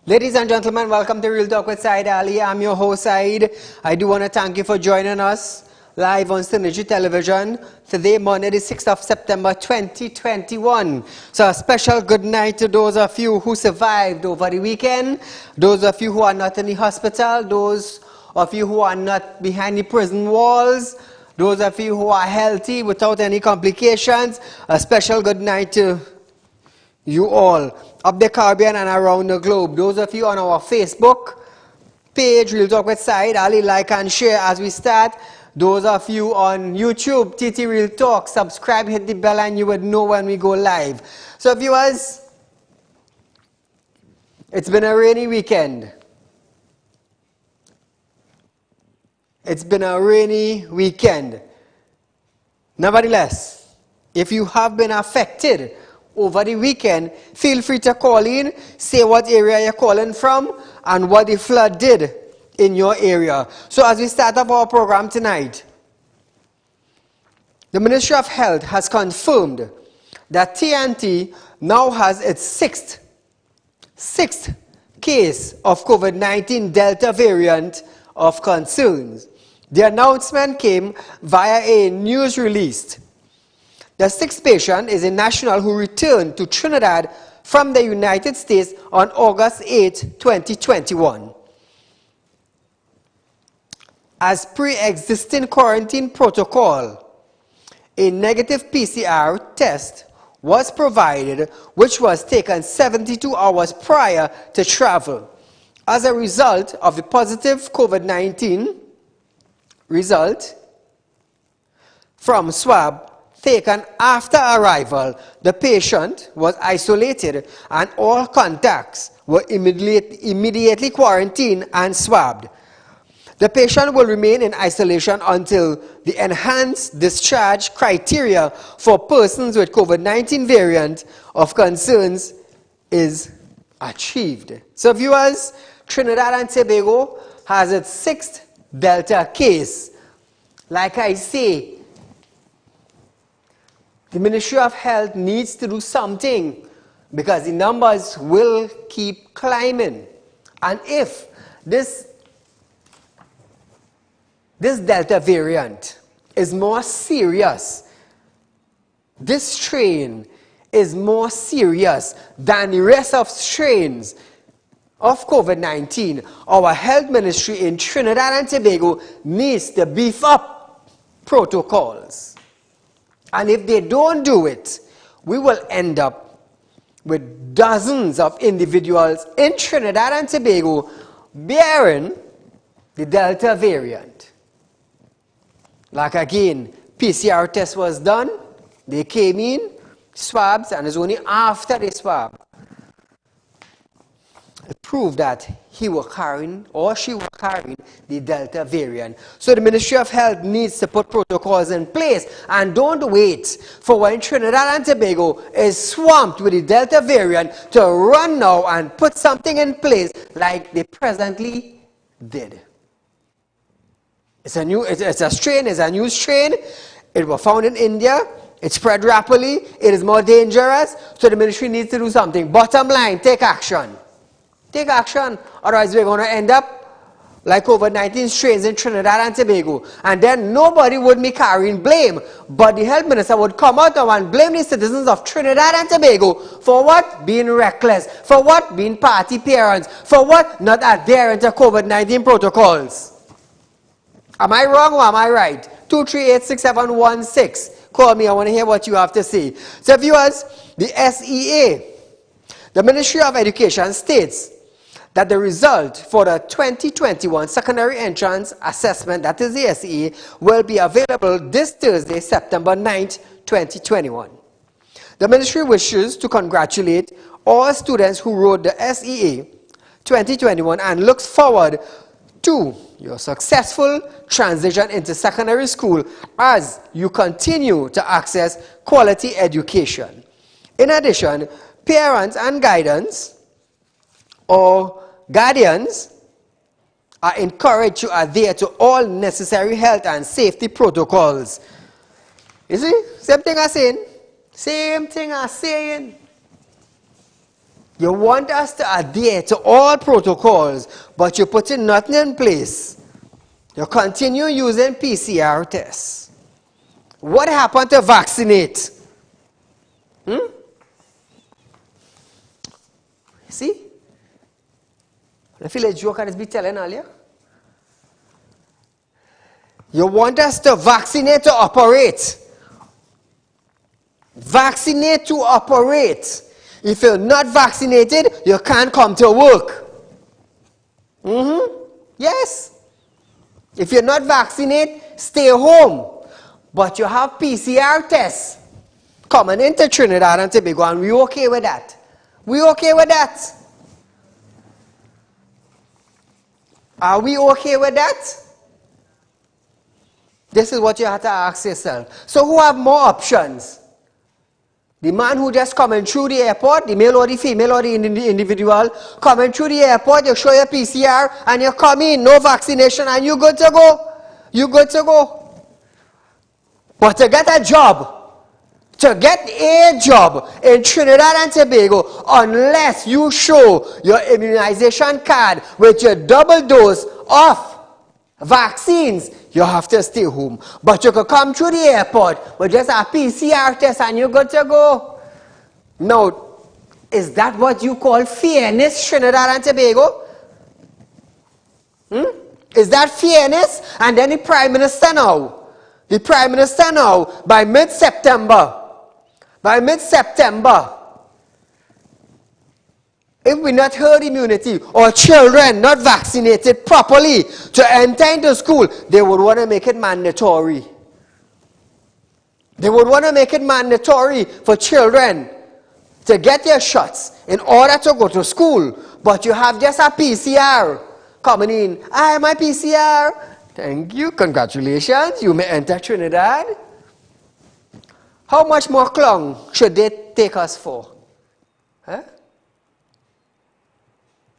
Ladies and gentlemen, welcome to Real Talk with Saieed Ali. I'm your host, Saeed. I do want to thank you for joining us live on Synergy Television. Today, Monday, the 6th of September, 2021. So a special good night to those of you who survived over the weekend, those of you who are not in the hospital, those of you who are not behind the prison walls, those of you who are healthy without any complications. A special good night to you all up the Caribbean and around the globe. Those of you on our Facebook page, Real Talk with Saieed Ali, like and share as we start. Those of you on YouTube, TT Real Talk, subscribe, hit the bell, and you would know when we go live. So viewers, it's been a rainy weekend. It's been a rainy weekend. Nevertheless, if you have been affected over the weekend, feel free to call in, say what area you're calling from, and what the flood did in your area. So as we start off our program tonight, the Ministry of Health has confirmed that TNT now has its sixth case of COVID-19 Delta variant of concerns. The announcement came via a news release. The sixth patient is a national who returned to Trinidad from the United States on August 8, 2021. As pre-existing quarantine protocol, a negative PCR test was provided, which was taken 72 hours prior to travel. As a result of the positive COVID-19 result from swab taken after arrival, the patient was isolated and all contacts were immediately quarantined and swabbed. The patient will remain in isolation until the enhanced discharge criteria for persons with COVID-19 variant of concerns is achieved. So viewers, Trinidad and Tobago has its sixth Delta case. Like I say, the Ministry of Health needs to do something because the numbers will keep climbing. And if this Delta variant is more serious, this strain is more serious than the rest of strains of COVID-19, our health ministry in Trinidad and Tobago needs to beef up protocols. And if they don't do it, we will end up with dozens of individuals in Trinidad and Tobago bearing the Delta variant. Like again, PCR test was done, they came in, swabs, and it's only after they swab it proved that he was carrying or she was carrying the Delta variant. So the Ministry of Health needs to put protocols in place and don't wait for when Trinidad and Tobago is swamped with the Delta variant to run now and put something in place like they presently did. It's a new strain. It was found in India. It spread rapidly. It is more dangerous. So the ministry needs to do something. Bottom line, take action. Take action, otherwise we're going to end up like COVID-19 strains in Trinidad and Tobago. And then nobody would be carrying blame, but the health minister would come out and blame the citizens of Trinidad and Tobago for what? Being reckless. For what? Being party parents. For what? Not adhering to COVID-19 protocols. Am I wrong or am I right? 238-6716. Call me, I want to hear what you have to say. So viewers, the SEA, the Ministry of Education states that the result for the 2021 Secondary Entrance Assessment, that is the SEA, will be available this Thursday, September 9th, 2021. The ministry wishes to congratulate all students who wrote the SEA 2021 and looks forward to your successful transition into secondary school as you continue to access quality education. In addition, parents and guidance or guardians are encouraged to adhere to all necessary health and safety protocols. You see, same thing I'm saying. Same thing I'm saying. You want us to adhere to all protocols, but you're putting nothing in place. You continue using PCR tests. What happened to vaccinate? See? I feel a joke I was telling earlier. You want us to vaccinate to operate. Vaccinate to operate. If you're not vaccinated, you can't come to work. Yes. If you're not vaccinated, stay home. But you have PCR tests coming into Trinidad and Tobago, and we okay with that. We okay with that. Are we okay with that? This is what you have to ask yourself. So who have more options? The man who just coming through the airport, the male or the female or the individual, coming through the airport, you show your PCR and you come in, no vaccination, and you good to go. You good to go. But to get a job in Trinidad and Tobago, unless you show your immunization card with your double dose of vaccines, you have to stay home. But you can come through the airport with just a PCR test and you're good to go. Now, is that what you call fairness, Trinidad and Tobago? Is that fairness? And then the Prime Minister now, by mid-September, if we not herd immunity or children not vaccinated properly to enter into school, they would want to make it mandatory. They would want to make it mandatory for children to get their shots in order to go to school. But you have just a PCR coming in. I have my PCR. Thank you. Congratulations. You may enter Trinidad. How much more long should they take us for? Huh?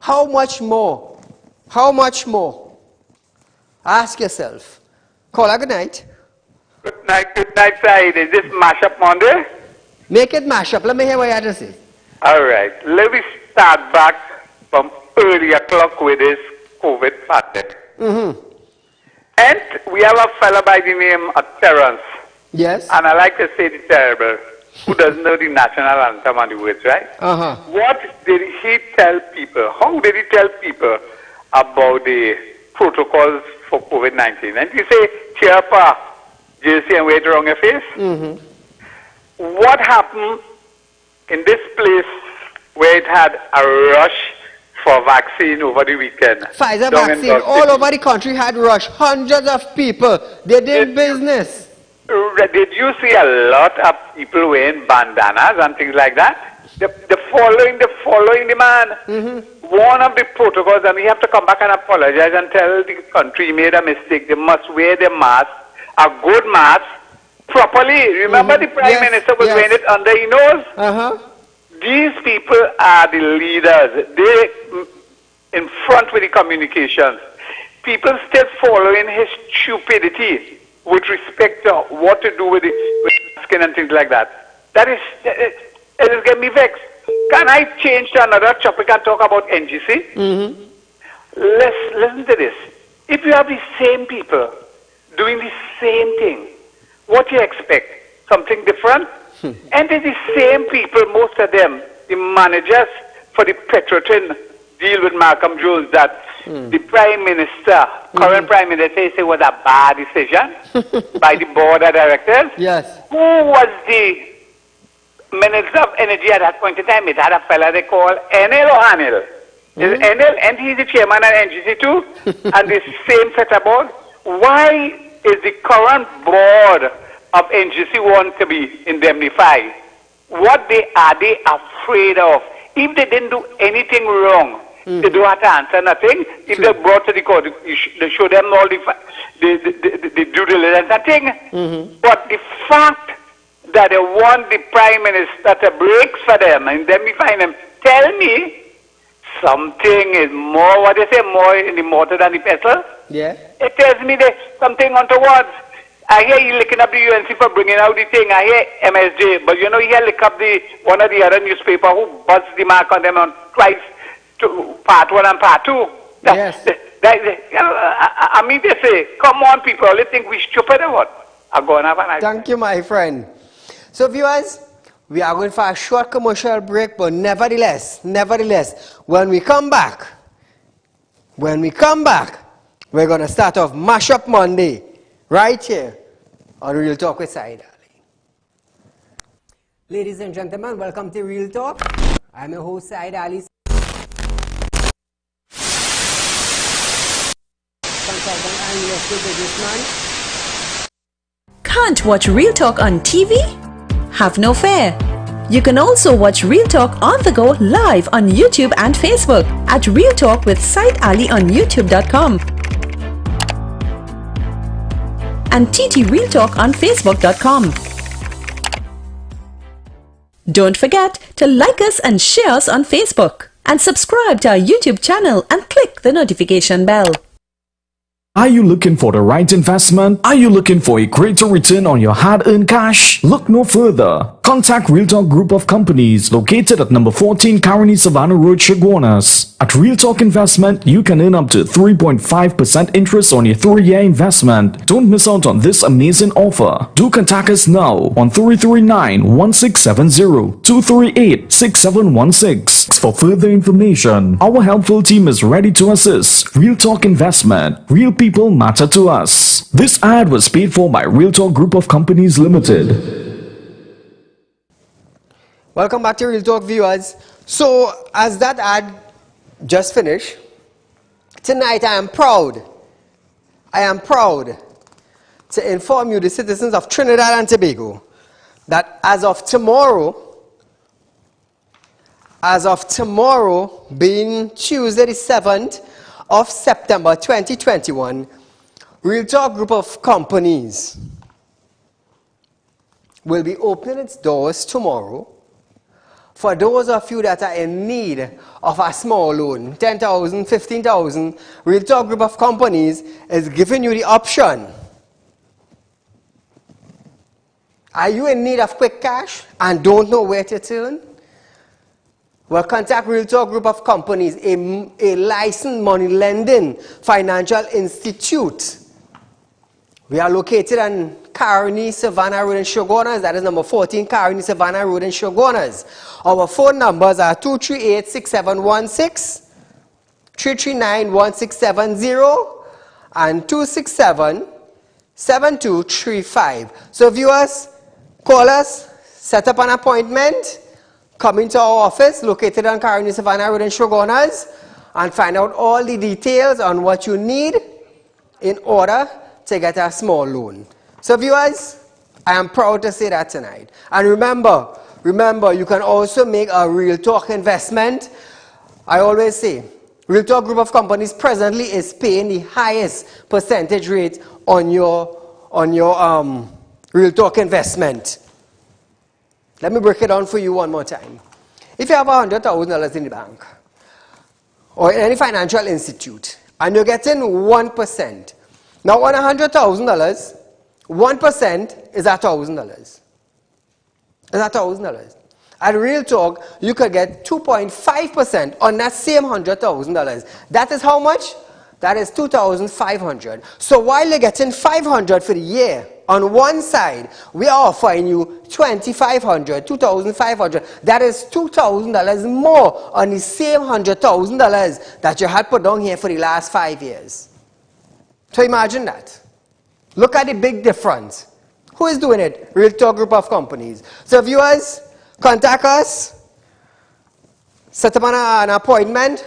How much more? How much more? Ask yourself. Caller, good night. Good night, Saeed. Is this Mashup Monday? Make it mash up. Let me hear what you have to say. All right. Let me start back from early o'clock with this COVID pandemic. And we have a fellow by the name of Terence. Yes. And I like to say the terrible, who doesn't know the national anthem and the words, right? What did he tell people? How did he tell people about the protocols for COVID-19? And you say, cheer up, jersey and wait around your face? What happened in this place where it had a rush for vaccine over the weekend? Pfizer vaccine all over the country had rush. Hundreds of people. They did business. Did you see a lot of people wearing bandanas and things like that? The following the man. One of the protocols, and we have to come back and apologize and tell the country made a mistake. They must wear the mask, a good mask, properly. Remember the Prime Minister was wearing it under his nose? These people are the leaders. They in front with the communications. People still following his stupidity with respect to what to do with skin and things like that. It is getting me vexed. Can I change to another topic and talk about NGC? Listen to this. If you have the same people doing the same thing, what do you expect? Something different? And they're the same people, most of them, the managers for the Petrotin deal with Malcolm Jones that the Prime Minister, current Prime Minister, said was a bad decision by the board of directors. Yes. Who was the Minister of Energy at that point in time? It had a fella they call Enel or Anil. Is Enel, and he's the chairman of NGC too, and the same set of board. Why is the current board of NGC want to be indemnified? What are they afraid of? If they didn't do anything wrong, they don't have to answer nothing. If they're brought to the court, they show them all the due diligence and thing. But the fact that they want the Prime Minister to break for them and indemnify them, tell me something is more, what they say, more in the mortar than the pestle. Yeah. It tells me there's something untoward. I hear he licking up the UNC for bringing out the thing. I hear MSJ, but you know, he lick up the one of the other newspaper who buzzed the mark on them on twice, part 1 and part 2. Yes. I mean to say, come on, people, you think we stupid or what? I'm going to have a nice Thank you, my friend. So, viewers, we are going for a short commercial break, but nevertheless, when we come back, we're going to start off Mash Up Monday, right here on Real Talk with Saieed Ali. Ladies and gentlemen, welcome to Real Talk. I'm your host, Saieed Ali. Consultant and real estate businessman. Can't watch Real Talk on TV? Have no fear. You can also watch Real Talk on the go live on YouTube and Facebook at Real Talk with Saieed Ali on YouTube.com and TT Real Talk on Facebook.com. Don't forget to like us and share us on Facebook and subscribe to our YouTube channel and click the notification bell. Are you looking for the right investment? Are you looking for a greater return on your hard-earned cash? Look no further. Contact Real Talk Group of Companies located at number 14 Caroni Savannah Road, Chaguanas. At Real Talk Investment, you can earn up to 3.5% interest on your 3-year investment. Don't miss out on this amazing offer. Do contact us now on 339-1670, 238-6716 for further information. Our helpful team is ready to assist. Real Talk Investment. Real people matter to us. This ad was paid for by Real Talk Group of Companies Limited. Welcome back to Real Talk, viewers. So, as that ad just finished, tonight I am proud to inform you, the citizens of Trinidad and Tobago, that as of tomorrow, being Tuesday the 7th of September 2021, Real Talk Group of Companies will be opening its doors tomorrow for those of you that are in need of a small loan, 10,000, 15,000. Real Talk Group of Companies is giving you the option. Are you in need of quick cash and don't know where to turn? Well, contact Real Talk Group of Companies, a licensed money lending financial institute. We are located on Caroni Savannah Road in Chaguanas. That is number 14 Caroni Savannah Road in Chaguanas. Our phone numbers are 238-6716, 339-1670, and 267-7235. So viewers, call us, set up an appointment, come into our office located on Caroni Savannah Road in Chaguanas, and find out all the details on what you need in order to get a small loan. So viewers, I am proud to say that tonight. And remember, you can also make a Real Talk investment. I always say, Real Talk Group of Companies presently is paying the highest percentage rate on your Real Talk investment. Let me break it down for you one more time. If you have $100,000 in the bank or in any financial institute and you're getting 1%, now on $100,000, 1% is $1,000. Is $1,000. At Real Talk, you could get 2.5% on that same $100,000. That is how much? That is $2,500. So while you're getting $500 for the year, on one side, we are offering you $2,500, $2,500. That is $2,000 more on the same $100,000 that you had put down here for the last 5 years. So imagine that. Look at the big difference. Who is doing it? Real Talk Group of Companies. So viewers, contact us, set up an appointment,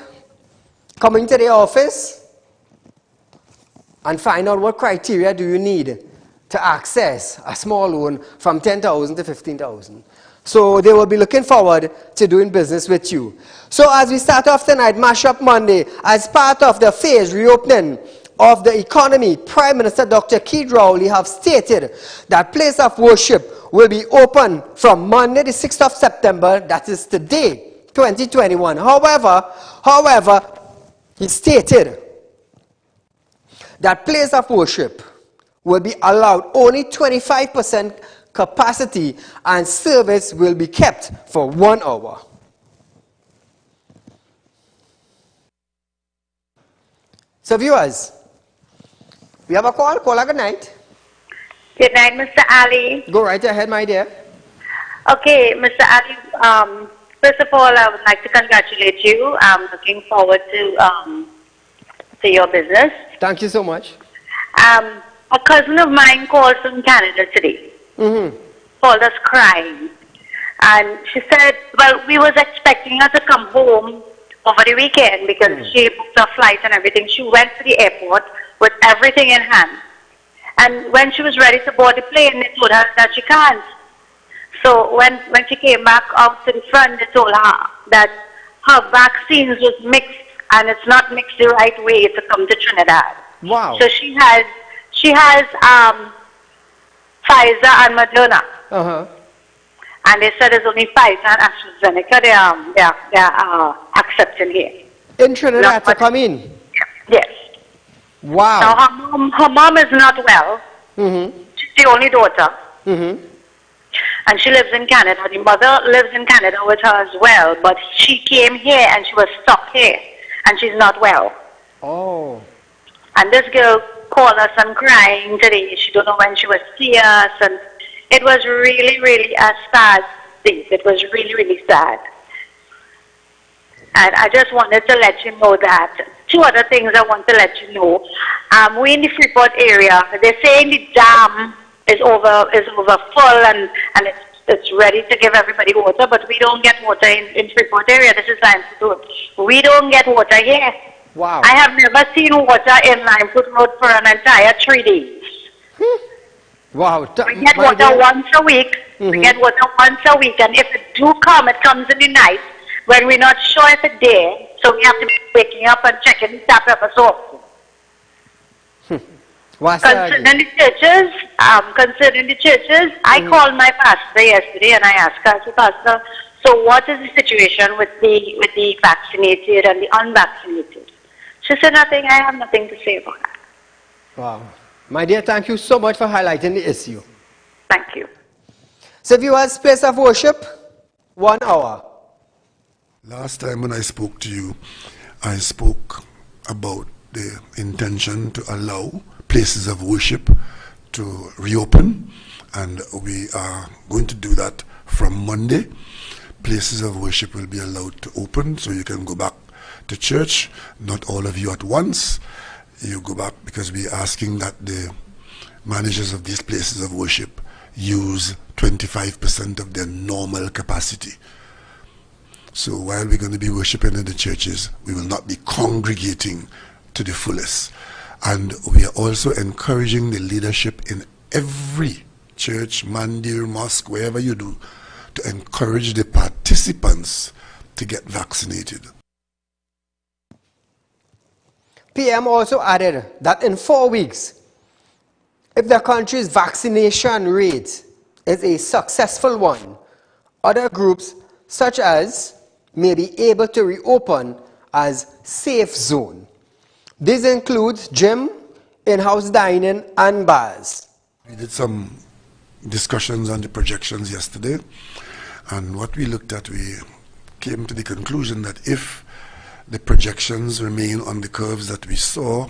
come into the office, and find out what criteria do you need to access a small loan from 10,000 to 15,000. So they will be looking forward to doing business with you. So as we start off tonight, Mash Up Monday, as part of the phase reopening of the economy, Prime Minister Dr. Keith Rowley have stated that place of worship will be open from Monday the 6th of September, that is today, 2021. However, he stated that place of worship will be allowed only 25% capacity and service will be kept for 1 hour. So viewers, we have a call. Caller, good night. Good night, Mr. Ali. Go right ahead, my dear. Okay, Mr. Ali, first of all, I would like to congratulate you. I'm looking forward to your business. Thank you so much. A cousin of mine called from Canada today. Called us crying. And she said, well, we was expecting her to come home over the weekend because she booked her flight and everything. She went to the airport with everything in hand. And when she was ready to board the plane, they told her that she can't. So when she came back out to the front, they told her that her vaccines was mixed and it's not mixed the right way to come to Trinidad. Wow. So she has Pfizer and Moderna. And they said there's only Pfizer and AstraZeneca they are accepting here. In Trinidad to come in? Yes. Wow. Now her mom is not well. She's the only daughter. And she lives in Canada. The mother lives in Canada with her as well. But she came here and she was stuck here. And she's not well. Oh. And this girl called us and crying today. She don't know when she will see us. And it was really, really a sad thing. It was really, really sad. And I just wanted to let you know that. Two other things I want to let you know. We're in the Freeport area. They're saying the dam is over full and it's ready to give everybody water, but we don't get water in Freeport area. This is Limeford Road. We don't get water here. Wow. I have never seen water in Limeford Road for an entire 3 days. Wow. We get water once a week. We get water once a week, and if it do come, it comes in the night when we're not sure if it's there. So we have to be waking up and checking the tap ever so often. Concerning the churches, I called my pastor yesterday and I asked her, I said, Pastor, so what is the situation with the vaccinated and the unvaccinated? She said, nothing. I have nothing to say about that. Wow. My dear, thank you so much for highlighting the issue. Thank you. So viewers, place of worship, 1 hour. Last time when I spoke to you, I spoke about the intention to allow places of worship to reopen, and we are going to do that from Monday. Places of worship will be allowed to open, so you can go back to church. Not all of you at once. You go back because we're asking that the managers of these places of worship use 25% of their normal capacity. So while we're going to be worshiping in the churches, we will not be congregating to the fullest. And we are also encouraging the leadership in every church, mandir, mosque, wherever you do, to encourage the participants to get vaccinated. PM also added that in 4 weeks, if the country's vaccination rate is a successful one, other groups such as may be able to reopen as safe zone. This includes gym, in-house dining, and bars. We did some discussions on the projections yesterday, and what we looked at, we came to the conclusion that if the projections remain on the curves that we saw,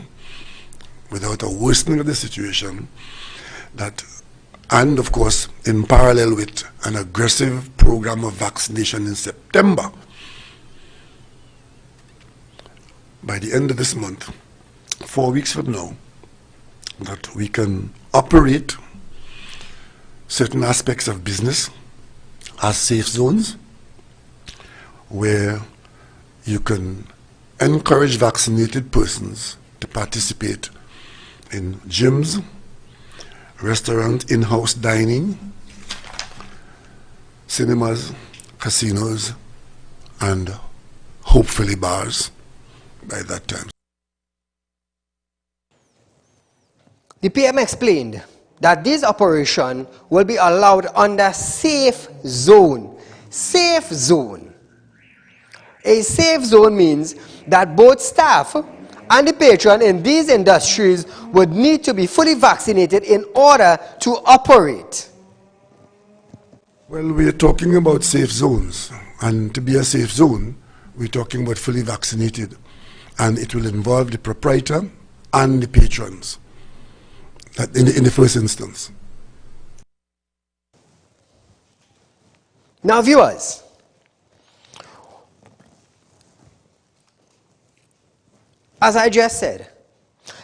without a worsening of the situation, that, and of course, in parallel with an aggressive program of vaccination in September, by the end of this month, 4 weeks from now, that we can operate certain aspects of business as safe zones where you can encourage vaccinated persons to participate in gyms, restaurants, in-house dining, cinemas, casinos, and hopefully bars by that time. The PM explained that this operation will be allowed under safe zone. Safe zone. A safe zone means that both staff and the patron in these industries would need to be fully vaccinated in order to operate. Well, we're talking about safe zones, and to be a safe zone, we're talking about fully vaccinated, and it will involve the proprietor and the patrons in the first instance. Now, viewers, as I just said,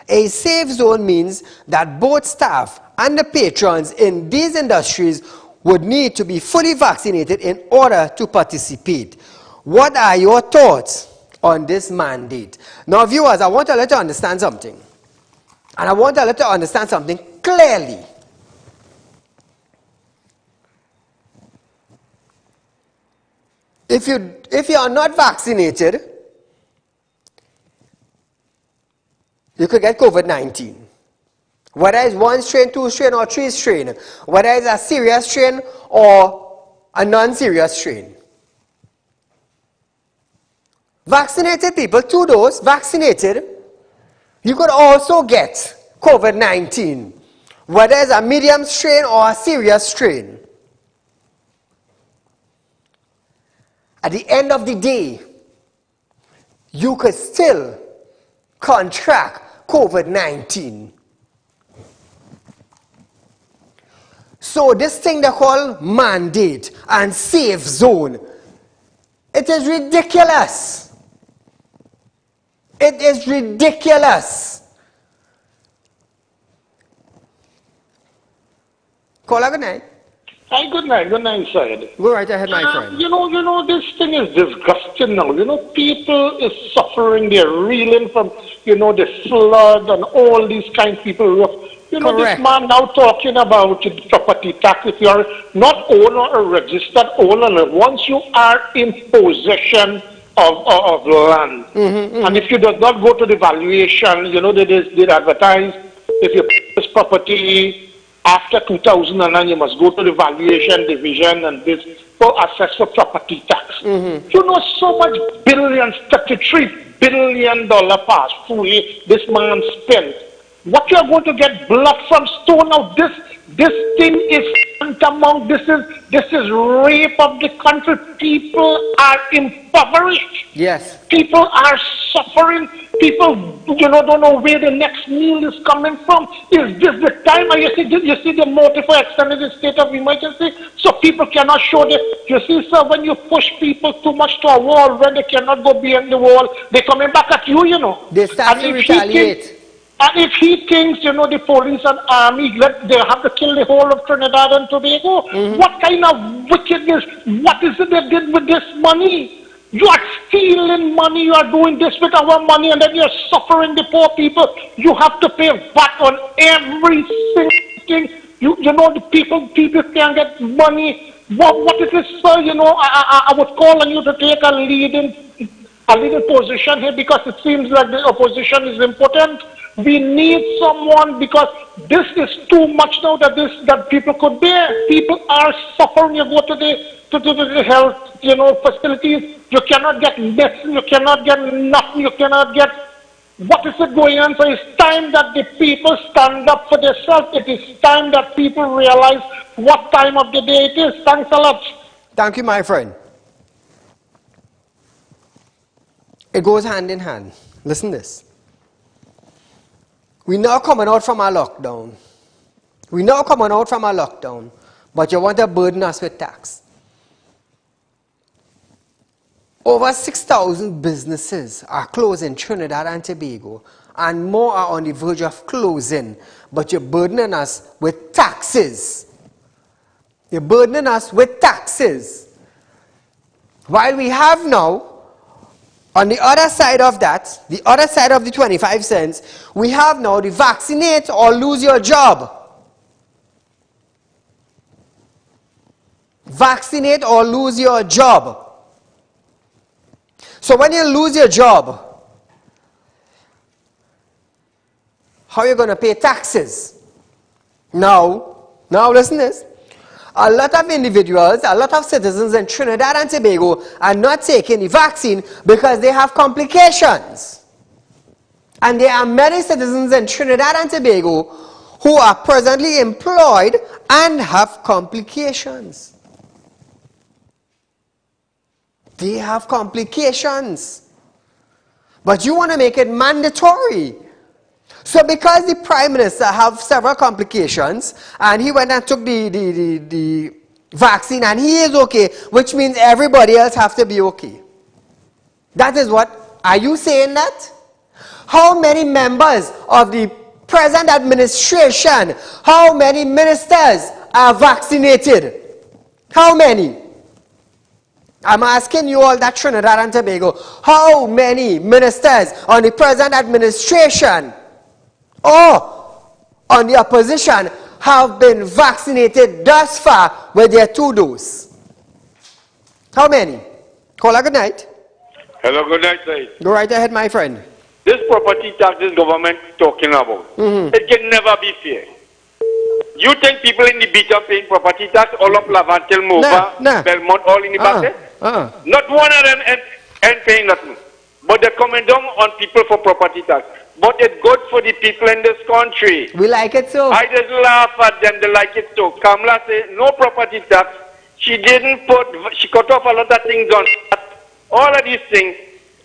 a safe zone means that both staff and the patrons in these industries would need to be fully vaccinated in order to participate. What are your thoughts on this mandate? Now, viewers, I want to let you understand something. And I want to let you understand something clearly. If you are not vaccinated, you could get COVID-19. Whether it's 1 strain, 2 strain, or 3 strain. Whether it's a serious strain or a non-serious strain. Vaccinated people, 2 doses, vaccinated, you could also get COVID-19. Whether it's a medium strain or a serious strain. At the end of the day, you could still contract COVID-19. So this thing they call mandate and safe zone, it is ridiculous. It is ridiculous. Caller, good night. Hi, good night, Saieed. Go right ahead, my friend. You know, this thing is disgusting now. You know, people is suffering. They're reeling from, the flood and all these kind of people. You know, Correct. This man now talking about property tax. If you are not owner or registered owner, once you are in possession of land, and if you do not go to the valuation, they did advertise, if you purchase property after 2009, you must go to the valuation division and this for assess for property tax. You know, so much billions, $33 billion past fully this man spent. What you are going to get blood from stone now? This thing is tantamount. This is rape of the country. People are impoverished. Yes. People are suffering. People, don't know where the next meal is coming from. Is this the time? You see the motive for extending the state of emergency? So people cannot show this. You see, sir, when you push people too much to a wall, when they cannot go beyond the wall, they're coming back at you, They start to retaliate. And if he thinks, the police and army, they have to kill the whole of Trinidad and Tobago, what kind of wickedness, what is it they did with this money? You are stealing money, you are doing this with our money, and then you're suffering the poor people. You have to pay VAT on every single thing. The people can't get money. What is this, sir? I would call on you to take a leading position here, because it seems like the opposition is impotent. We need someone, because this is too much now that people could bear. People are suffering. You go to the health facilities, you cannot get medicine, you cannot get nothing, you cannot get. What is it going on? So it's time that the people stand up for themselves. It is time that people realize what time of the day it is. Thanks a lot. Thank you, my friend. It goes hand in hand. Listen to this. We're now coming out from our lockdown. But you want to burden us with tax. Over 6,000 businesses are closed in Trinidad and Tobago, and more are on the verge of closing. But you're burdening us with taxes. While we have now, on the other side of that, the other side of the 25 cents, we have now the vaccinate or lose your job. Vaccinate or lose your job. So when you lose your job, how are you going to pay taxes? Now listen to this. A lot of individuals, a lot of citizens in Trinidad and Tobago are not taking the vaccine because they have complications. And there are many citizens in Trinidad and Tobago who are presently employed and have complications. They have complications. But you want to make it mandatory. So because the Prime Minister have several complications, and he went and took the vaccine, and he is okay, which means everybody else have to be okay. That is what, are you saying that? How many members of the present administration, how many ministers are vaccinated? How many? I'm asking you all that Trinidad and Tobago, how many ministers on the present administration or on the opposition have been vaccinated thus far with their 2 doses? How many? Caller, good night. Hello, good night, Said. Go right ahead, my friend. This property tax this government talking about, it can never be fair. You think people in the beach are paying property tax, all of Lavantil, Mova, Nah. Belmont, all in the basket? Not one of them ain't paying nothing. But they're coming down on people for property tax. But it's good for the people in this country. We like it so. I just laugh at them, they like it so. Kamala said, no property tax. She cut off a lot of things on that. All of these things.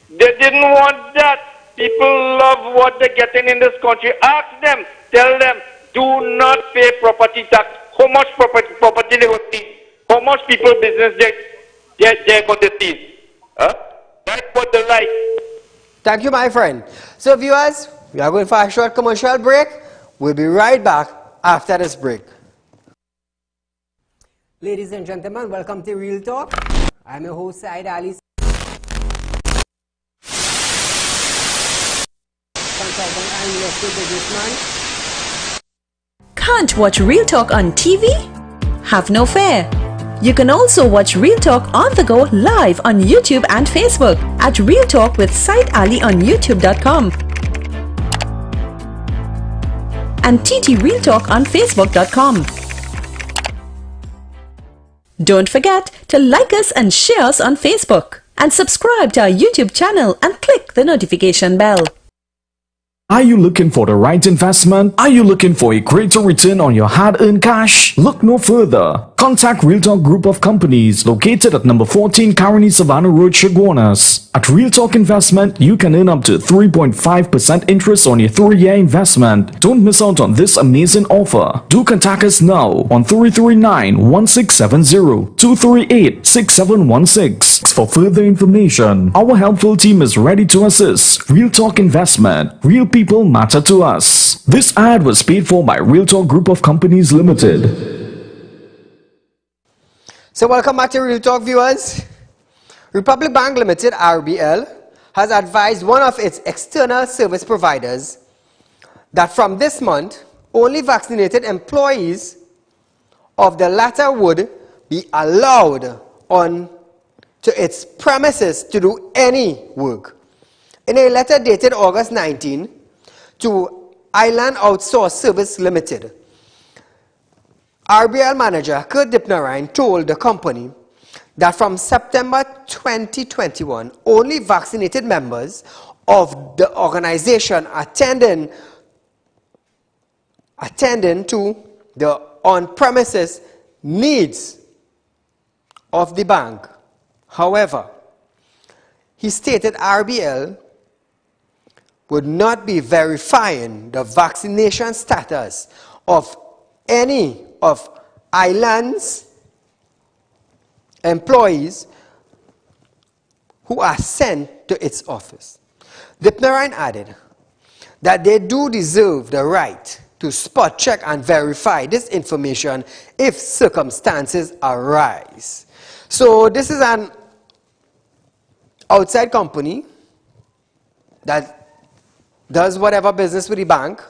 They didn't want that. People love what they're getting in this country. Ask them, tell them, do not pay property tax. How much property they will see? How much people business they're going to see? Huh? That's what they like. Thank you, my friend. So, viewers, we are going for a short commercial break. We'll be right back after this break. Ladies and gentlemen, welcome to Real Talk. I'm your host, Saieed Ali. Consultant and investor businessman. Can't watch Real Talk on TV? Have no fear. You can also watch Real Talk on the go live on YouTube and Facebook at Real Talk with Saieed Ali on youtube.com and TT Real Talk on facebook.com. Don't forget to like us and share us on Facebook and subscribe to our YouTube channel and click the notification bell. Are you looking for the right investment? Are you looking for a greater return on your hard-earned cash? Look no further. Contact Real Talk Group of Companies located at number 14 Caroni Savannah Road, Chaguanas. At Real Talk Investment, you can earn up to 3.5% interest on your 3-year investment. Don't miss out on this amazing offer. Do contact us now on 339-1670, 238-6716 for further information. Our helpful team is ready to assist. Real Talk Investment. Real people matter to us. This ad was paid for by Real Talk Group of Companies Limited. So welcome back to Real Talk, viewers. Republic Bank Limited, RBL, has advised one of its external service providers that from this month, only vaccinated employees of the latter would be allowed on to its premises to do any work. In a letter dated August 19 to Island Outsource Service Limited, RBL manager Kurt Dipnarine told the company that from September 2021, only vaccinated members of the organization attending to the on-premises needs of the bank. However, he stated RBL would not be verifying the vaccination status of any of Island's employees who are sent to its office. Dipnarine added that they do deserve the right to spot check and verify this information if circumstances arise. So this is an outside company that does whatever business with the bank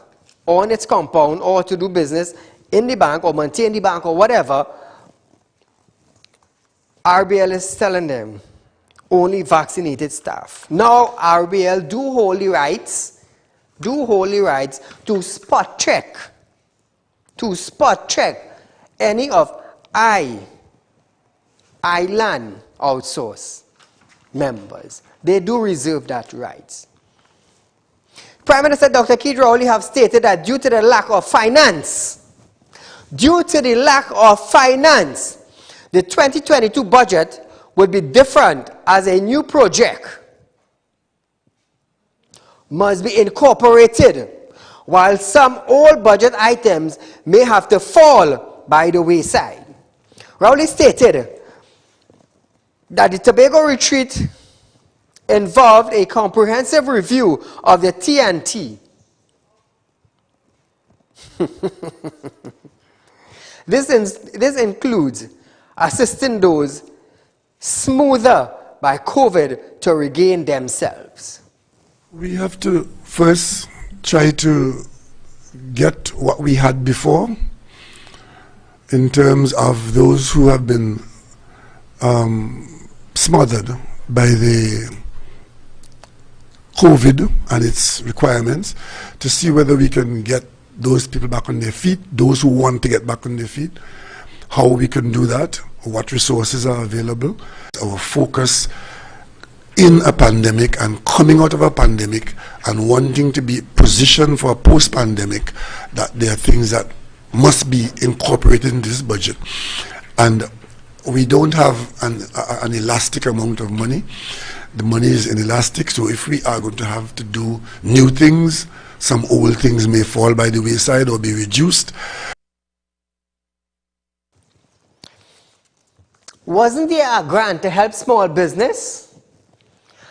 on its compound or to do business in the bank or maintain the bank or whatever. RBL is telling them only vaccinated staff. Now RBL do hold the rights to spot check any of Island outsource members. They do reserve that right. Prime Minister Dr. Keith Rowley have stated that due to the lack of finance, the 2022 budget would be different, as a new project must be incorporated, while some old budget items may have to fall by the wayside. Rowley stated that the Tobago retreat involved a comprehensive review of the TNT. This includes assisting those smoother by COVID to regain themselves. We have to first try to get what we had before in terms of those who have been smothered by the COVID and its requirements, to see whether we can get those people back on their feet, those who want to get back on their feet, how we can do that, what resources are available. Our focus in a pandemic and coming out of a pandemic and wanting to be positioned for a post-pandemic, that there are things that must be incorporated in this budget. And we don't have an elastic amount of money. The money is inelastic, so if we are going to have to do new things, some old things may fall by the wayside or be reduced. Wasn't there a grant to help small business?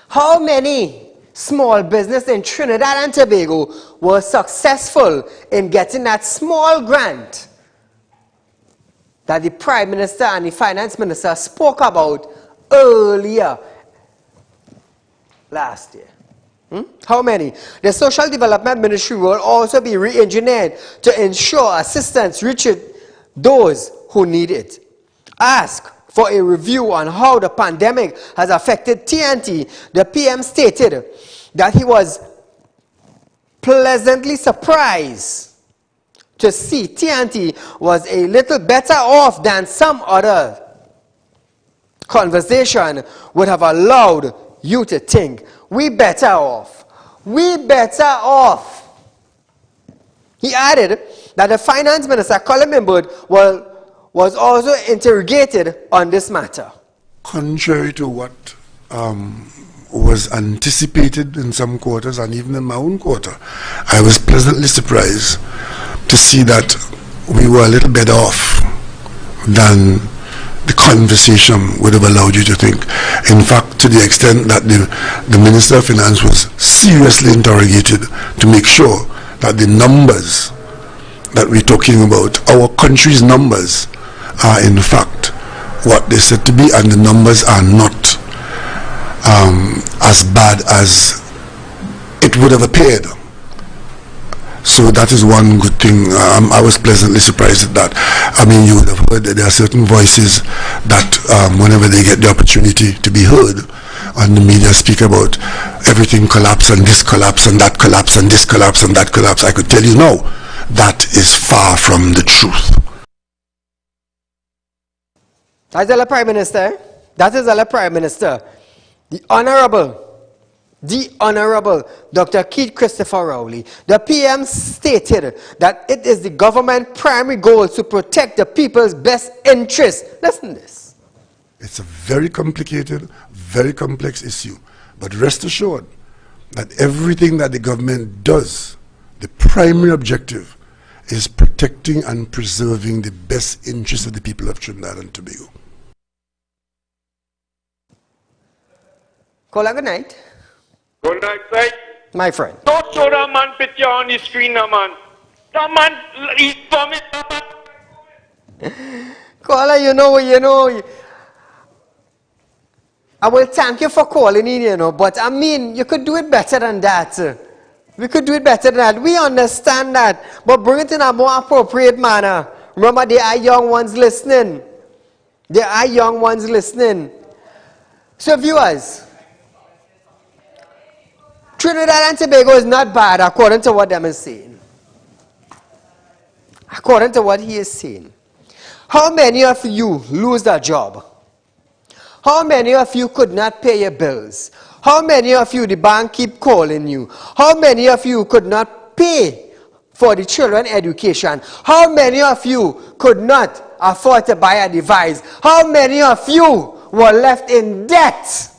How many small business in Trinidad and Tobago were successful in getting that small grant that the Prime Minister and the Finance Minister spoke about earlier last year? How many? The Social Development Ministry will also be re-engineered to ensure assistance reaches those who need it. Ask for a review on how the pandemic has affected TNT. The PM stated that he was pleasantly surprised to see TNT was a little better off than some other conversation would have allowed you to think. We better off. We better off. He added that the Finance Minister, Colin Mimbud, was also interrogated on this matter. Contrary to what was anticipated in some quarters and even in my own quarter, I was pleasantly surprised to see that we were a little better off than the conversation would have allowed you to think. In fact, to the extent that the Minister of Finance was seriously interrogated to make sure that the numbers that we're talking about, our country's numbers, are in fact what they said to be, and the numbers are not as bad as it would have appeared. So that is one good thing. I was pleasantly surprised at that. I mean, you would have heard that there are certain voices that whenever they get the opportunity to be heard on the media, speak about everything collapse and this collapse and that collapse and this collapse and that collapse. I could tell you no, that is far from the truth. That is our Prime Minister. That is our Prime Minister. The Honorable Dr. Keith Christopher Rowley. The PM stated that it is the government's primary goal to protect the people's best interests. Listen to this. It's a very complicated, very complex issue. But rest assured that everything that the government does, the primary objective is protecting and preserving the best interests of the people of Trinidad and Tobago. Caller, good night. Good night, sir. My friend. Don't show that man picture on the screen, that man. That man, he's for me. Caller, you know. I will thank you for calling in, but I mean, you could do it better than that. We could do it better than that. We understand that, but bring it in a more appropriate manner. Remember, there are young ones listening. So, viewers, Trinidad and Tobago is not bad according to what them is saying. According to what he is saying. How many of you lose a job? How many of you could not pay your bills? How many of you, the bank keep calling you? How many of you could not pay for the children education? How many of you could not afford to buy a device? How many of you were left in debt?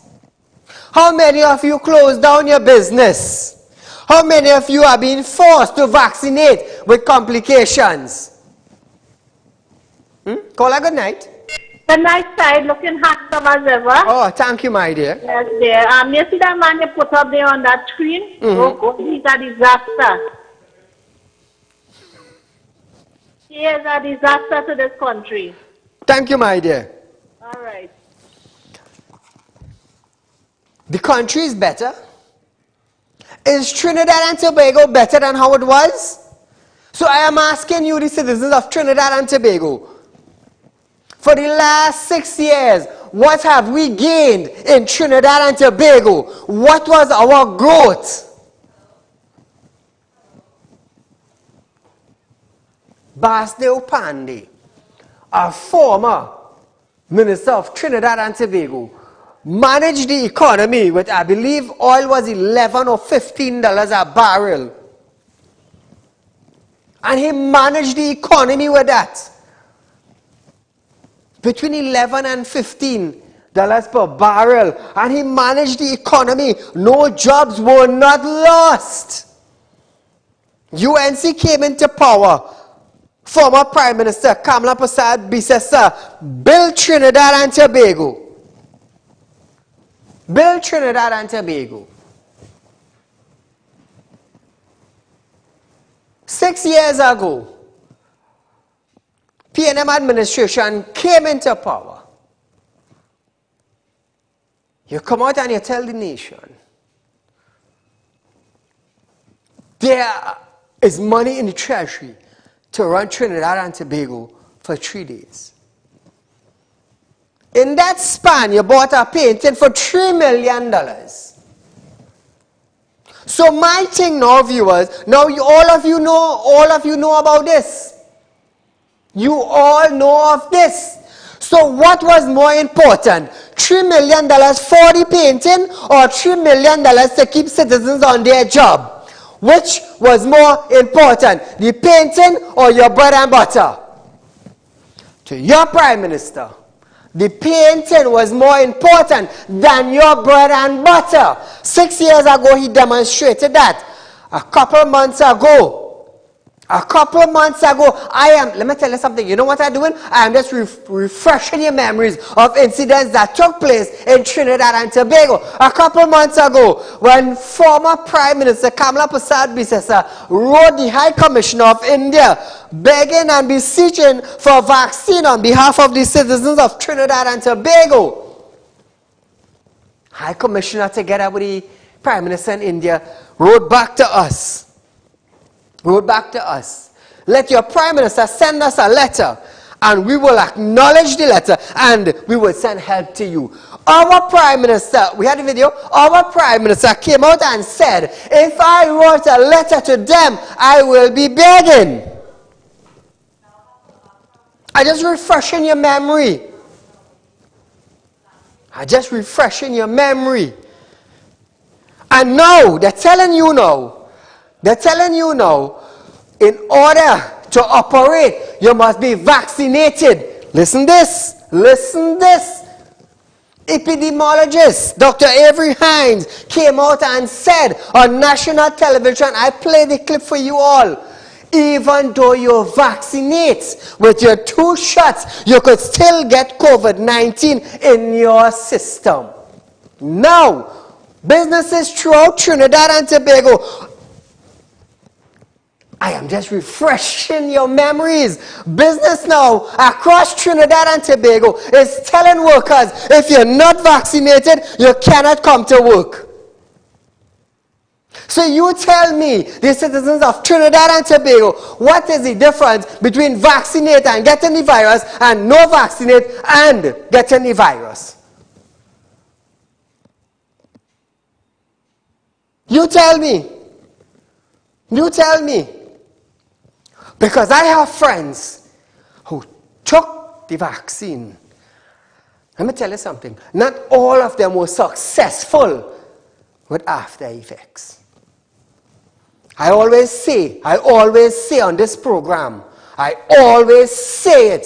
How many of you closed down your business? How many of you are being forced to vaccinate with complications? Call a good night. The night side looking handsome as ever. Oh, thank you, my dear. Yes, dear. You see that man you put up there on that screen? Oh, God, he's a disaster. He is a disaster to this country. Thank you, my dear. All right. The country is better. Is Trinidad and Tobago better than how it was? So I am asking you, the citizens of Trinidad and Tobago, for the last 6 years, what have we gained in Trinidad and Tobago? What was our growth? Basdeo Pandey, a former minister of Trinidad and Tobago, managed the economy with, I believe, oil was $11 or $15 a barrel. And he managed the economy with that. Between $11 and $15 per barrel. And he managed the economy. No jobs were not lost. UNC came into power. Former Prime Minister Kamala Prasad Bisesa built Trinidad and Tobago. Built Trinidad and Tobago. 6 years ago, PNM administration came into power. You come out and you tell the nation, there is money in the treasury to run Trinidad and Tobago for 3 days. In that span, you bought a painting for $3 million. So my thing now, viewers, now all of you know about this. You all know of this. So what was more important? $3 million for the painting or $3 million to keep citizens on their job? Which was more important, the painting or your bread and butter? To your Prime Minister, the painting was more important than your bread and butter. 6 years ago, he demonstrated that. A couple months ago, let me tell you something. You know what I'm doing? I am just refreshing your memories of incidents that took place in Trinidad and Tobago. A couple months ago, when former Prime Minister Kamala Prasad Bisesa wrote the High Commissioner of India begging and beseeching for vaccine on behalf of the citizens of Trinidad and Tobago. High Commissioner, together with the Prime Minister in India, wrote back to us. Let your Prime Minister send us a letter and we will acknowledge the letter and we will send help to you. Our Prime Minister, we had a video, our Prime Minister came out and said, if I wrote a letter to them, I will be begging. I just refreshing your memory. And now, they're telling you now, in order to operate, you must be vaccinated. Listen this. Epidemiologist Dr. Avery Hines came out and said on national television, I play the clip for you all, even though you vaccinate with your 2 shots, you could still get COVID-19 in your system. Now, businesses throughout Trinidad and Tobago, I am just refreshing your memories. Business now across Trinidad and Tobago is telling workers, if you're not vaccinated, you cannot come to work. So you tell me, the citizens of Trinidad and Tobago, what is the difference between vaccinate and getting the virus and no vaccinate and getting the virus? You tell me. Because I have friends who took the vaccine Let me tell you something. Not all of them were successful with after effects. I always say on this program, I always say it.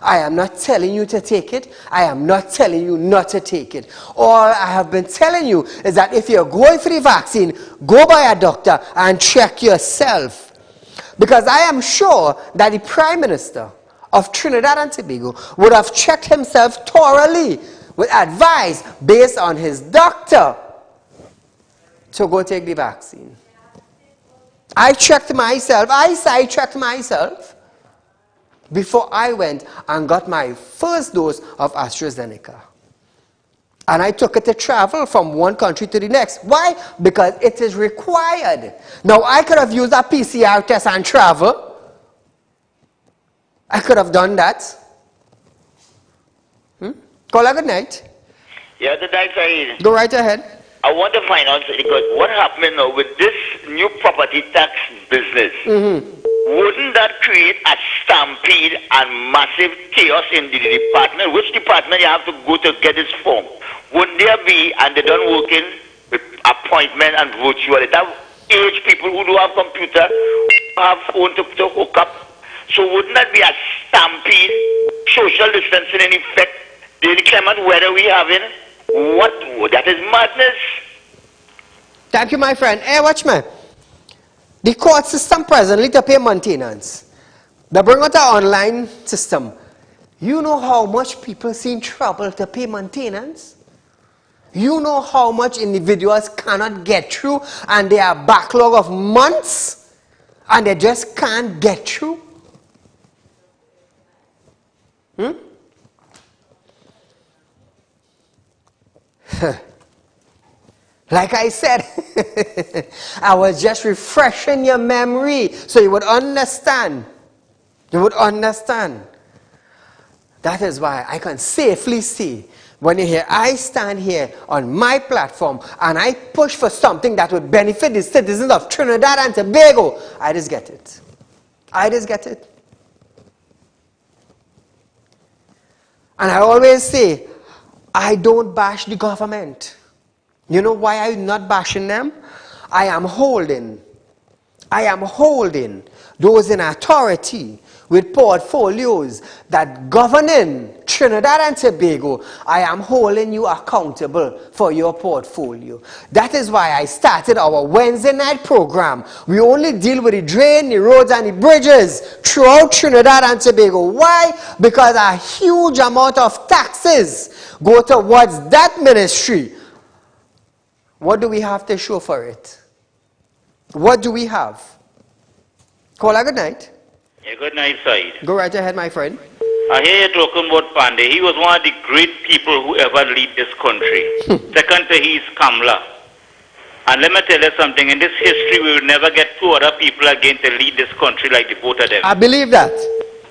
I am not telling you to take it. I am not telling you not to take it. All I have been telling you is that if you're going for the vaccine, go by a doctor and check yourself. Because I am sure that the Prime Minister of Trinidad and Tobago would have checked himself thoroughly with advice based on his doctor to go take the vaccine. I checked myself. I checked myself before I went and got my first dose of AstraZeneca. And I took it to travel from one country to the next. Why? Because it is required. Now, I could have used a PCR test and travel. I could have done that. Caller, good night. Yeah, good night, Saeed. Go right ahead. I want to find out, because what happened now with this new property tax business, wouldn't that create a stampede and massive chaos in the department? Which department you have to go to get this form? Wouldn't there be, and they don't work in with appointment and virtual, that age people who do have computer, who have phone to hook up? So wouldn't that be a stampede, social distancing in effect, the inclement weather we having? What? That is madness. Thank you, my friend. Hey, watch me. The court system presently to pay maintenance. They bring out an online system. You know how much people see in trouble to pay maintenance? You know how much individuals cannot get through and they are backlog of months and they just can't get through? Like I said, I was just refreshing your memory so you would understand. You would understand. That is why I can safely say, when you hear I stand here on my platform and I push for something that would benefit the citizens of Trinidad and Tobago, I just get it. I just get it. And I always say, I don't bash the government. You know why I'm not bashing them? I am holding those in authority with portfolios that governing Trinidad and Tobago. I am holding you accountable for your portfolio. That is why I started our Wednesday night program. We only deal with the drain, the roads and the bridges throughout Trinidad and Tobago. Why? Because a huge amount of taxes go towards that ministry. What do we have to show for it? What do we have? Caller, good night. Yeah, good night, Saeed. Go right ahead, my friend. I hear you talking about Pandey. He was one of the great people who ever lead this country. Second to he is Kamla. And let me tell you something. In this history, we will never get two other people again to lead this country like the both of them. I believe that.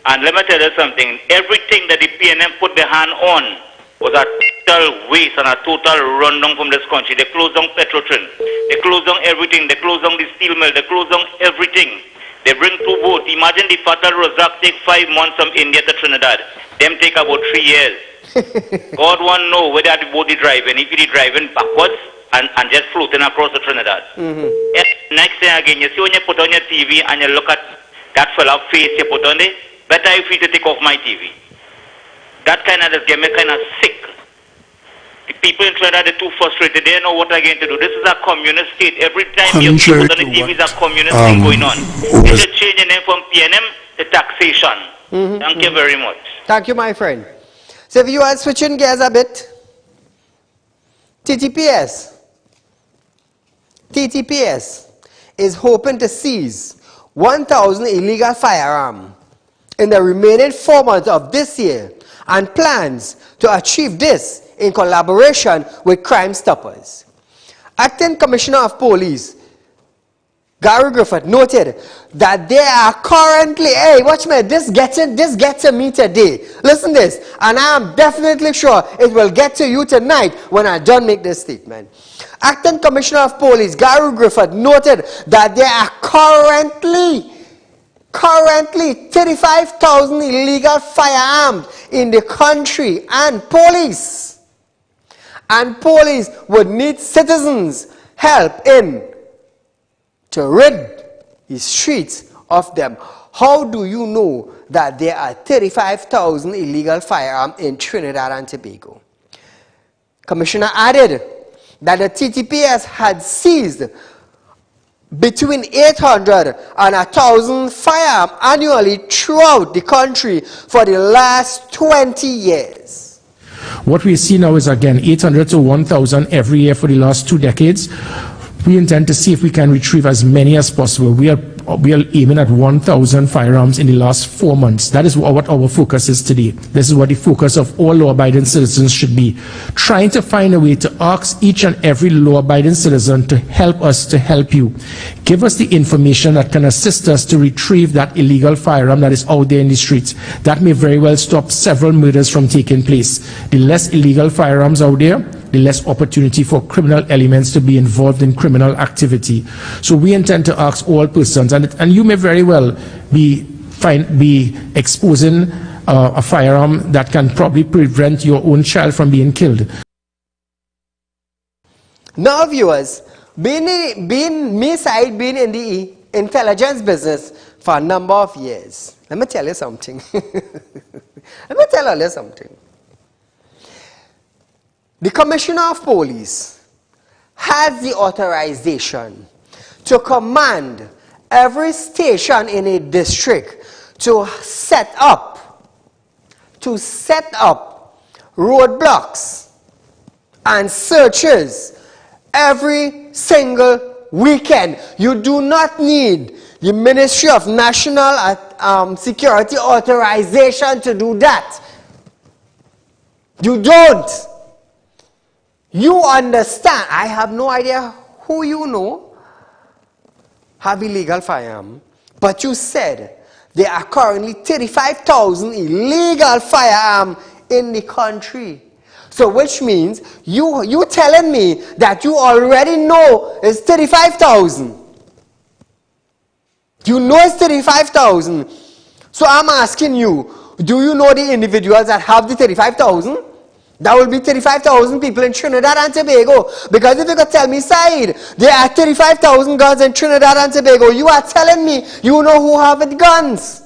And let me tell you something. Everything that the PNM put their hand on was a total waste and a total rundown from this country. They closed down Petrotrin. They closed down everything. They closed down the steel mill. They closed down everything. They bring two boats. Imagine the Fatal Razak take 5 months from India to Trinidad. Them take about 3 years. God won't know whether the boat is driving. If it is driving backwards and just floating across the Trinidad. Next thing again, you see when you put on your TV and you look at that fella face you put on it, better if you to take off my TV. That kind of just get me kind of sick. The people in Trinidad are too frustrated. They don't know what they're going to do. This is a communist state. Every time you put on the TV, is a communist thing going on. You should change the name from PNM to taxation. Thank you very much. Thank you, my friend. So if you are switching gears a bit, TTPS is hoping to seize 1,000 illegal firearms in the remaining 4 months of this year and plans to achieve this in collaboration with Crime Stoppers. Acting Commissioner of Police Gary Griffith noted that they are currently, hey, watch me, this gets to me today. Listen to this, and I am definitely sure it will get to you tonight when I don't make this statement. Acting Commissioner of Police Gary Griffith noted that they are currently Currently, 35,000 illegal firearms in the country, and police would need citizens' help in to rid the streets of them. How do you know that there are 35,000 illegal firearms in Trinidad and Tobago? Commissioner added that the TTPS had seized between 800 and 1,000 firearms annually throughout the country for the last 20 years. What we see now is, again, 800 to 1,000 every year for the last 2 decades. We intend to see if we can retrieve as many as possible. We are aiming at 1,000 firearms in the last 4 months. That is what our focus is today. This is what the focus of all law-abiding citizens should be. Trying to find a way to ask each and every law-abiding citizen to help us to help you. Give us the information that can assist us to retrieve that illegal firearm that is out there in the streets. That may very well stop several murders from taking place. The less illegal firearms out there, the less opportunity for criminal elements to be involved in criminal activity. So we intend to ask all persons, and you may very well be exposing a firearm that can probably prevent your own child from being killed. Now, viewers, being in the intelligence business for a number of years, let me tell you something. The Commissioner of Police has the authorization to command every station in a district to set up roadblocks and searches every single weekend. You do not need the Ministry of National Security authorization to do that. You don't. You understand. I have no idea who you know have illegal firearm, but you said there are currently 35,000 illegal firearms in the country. So which means you telling me that you already know it's 35,000. You know it's 35,000. So I'm asking you, do you know the individuals that have the 35,000? That will be 35,000 people in Trinidad and Tobago. Because if you could tell me, Saeed, there are 35,000 guns in Trinidad and Tobago, you are telling me you know who have the guns.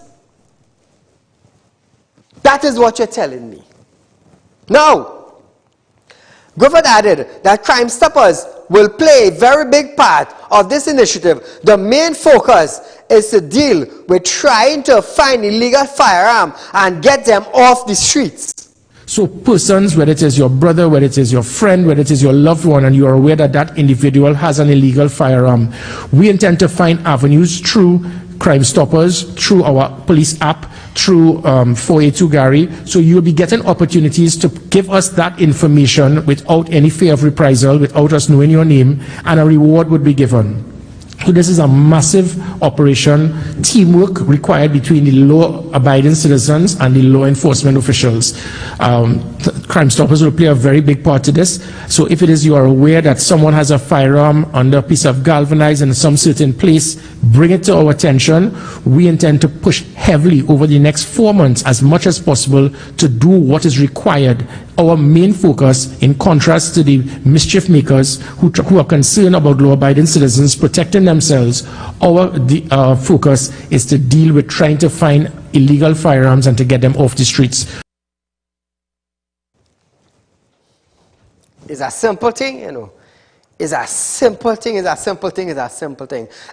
That is what you're telling me. Now, Griffith added that Crime Stoppers will play a very big part of this initiative. The main focus is to deal with trying to find illegal firearms and get them off the streets. So persons, whether it is your brother, whether it is your friend, whether it is your loved one, and you are aware that that individual has an illegal firearm, we intend to find avenues through Crime Stoppers, through our police app, through 482 Gary. So you'll be getting opportunities to give us that information without any fear of reprisal, without us knowing your name, and a reward would be given. So this is a massive operation, teamwork required between the law-abiding citizens and the law enforcement officials. Crime Stoppers will play a very big part to this. So if it is you are aware that someone has a firearm under a piece of galvanized in some certain place, bring it to our attention. We intend to push heavily over the next 4 months as much as possible to do what is required. Our main focus, in contrast to the mischief makers who are concerned about law-abiding citizens protecting themselves, our focus is to deal with trying to find illegal firearms and to get them off the streets. It's a simple thing, you know. It's a simple thing.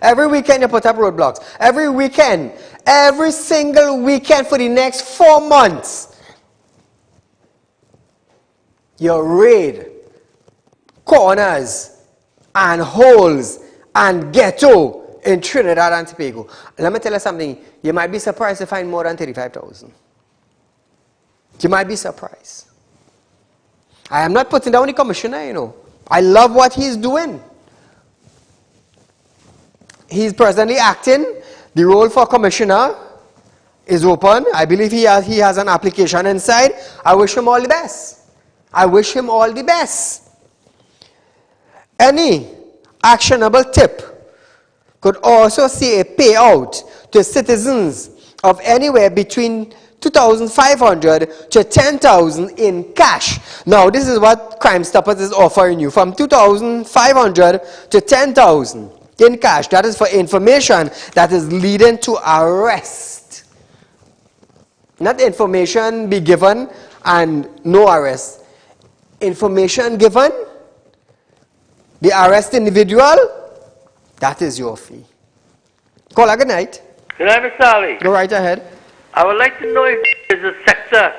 Every weekend you put up roadblocks. Every weekend. Every single weekend for the next 4 months. You raid corners and holes and ghetto in Trinidad and Tobago. Let me tell you something. You might be surprised to find more than 35,000. You might be surprised. I am not putting down the commissioner, you know. I love what he's doing. He's presently acting. The role for commissioner is open. I believe he has an application inside. I wish him all the best. Any actionable tip could also see a payout to citizens of anywhere between 2,500 to 10,000 in cash. Now, this is what Crime Stoppers is offering you, from 2,500 to 10,000 in cash. That is for information that is leading to arrest. Not information be given and no arrest. Information given, the arrest individual, that is your fee. Caller, good night. Good night, Mr. Ali. Go right ahead. I would like to know if the sector